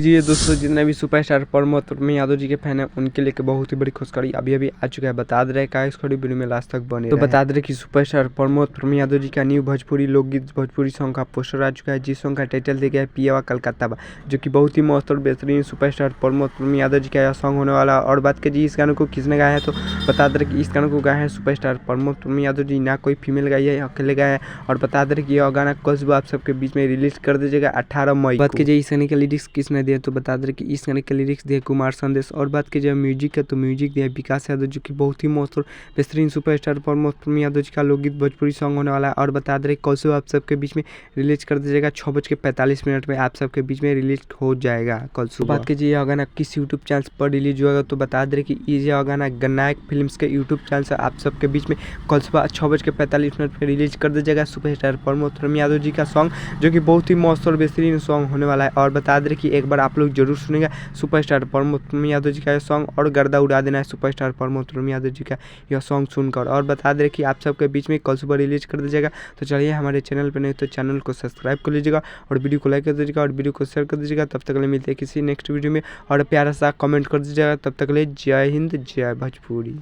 लीजिए दोस्तों, जितने भी सुपरस्टार प्रमोद यादव जी के फैन हैं उनके लिए बहुत ही बड़ी खुशखबरी अभी आ चुका है। बता दे रहे हैं इस खड़ी वीडियो में लास्ट तक बने तो बता दे रहे कि सुपरस्टार प्रमोद यादव जी का न्यू भोजपुरी लोकगीत भोजपुरी सॉन्ग का पोस्टर आ चुका है, जिस सॉन्ग का टाइटल दिया गया है पियावा कलकत्ता बा, जो कि बहुत ही मस्त और बेहतरीन सुपरस्टार प्रमोद यादव जी का यह सॉन्ग होने वाला है। और बात कीजिए इस गाने को किसने गाया है, तो बता दे रहे कि इस गाने को गाया है सुपरस्टार प्रमोद यादव जी, ना कोई फीमेल गाई है, अकेले गाया है। और बता दे रहे कि यह गाना कल सुबह आप सबके बीच में रिलीज कर दीजिएगा 18 मई। बात कीजिए इस गाने के लिरिक्स किसने दिए, तो बता दे कि इस गाने के लिरिक्स दिए कुमार संदेश। और बात कीजिए म्यूजिक है तो म्यूजिक दिया विकास यादव, जो कि बहुत ही मस्त और बेहतरीन सुपरस्टार प्रमोद यादव जी का लोकगीत भोजपुरी सॉन्ग होने वाला है। और बता दे कल सुबह आप सबके बीच में रिलीज कर दीजिएगा 6:45 में आप सबके बीच में रिलीज हो जाएगा कल सुबह। बात कीजिए यह गाना किस यूट्यूब चैनल पर रिलीज होगा, तो बता दे कि यह गाना गन्नायक फिल्म्स के यूट्यूब चैनल से आप सबके बीच में कल सुबह 6:45 पर रिलीज कर दीजिएगा सुपरस्टार प्रमोद यादव जी का सॉन्ग, जो कि बहुत ही मस्त और बेहतरीन सॉन्ग होने वाला है। और बता दे कि एक बार आप लोग जरूर सुनेगा सुपरस्टार प्रमोद यादव जी का यह सॉन्ग और गर्दा उड़ा देना है सुपरस्टार प्रमोद यादव जी का यह सॉन्ग सुनकर। और बता दे कि आप सबके बीच में कल सुबह रिलीज कर दीजिएगा। तो चलिए हमारे चैनल पर नहीं तो चैनल को सब्सक्राइब कर लीजिएगा और वीडियो को लाइक कर दीजिएगा और वीडियो को शेयर कर दीजिएगा। तब तक के लिए मिलते हैं किसी नेक्स्ट वीडियो में और प्यारा सा कमेंट कर दीजिएगा। तब तक के लिए जय हिंद जय भोजपुरी।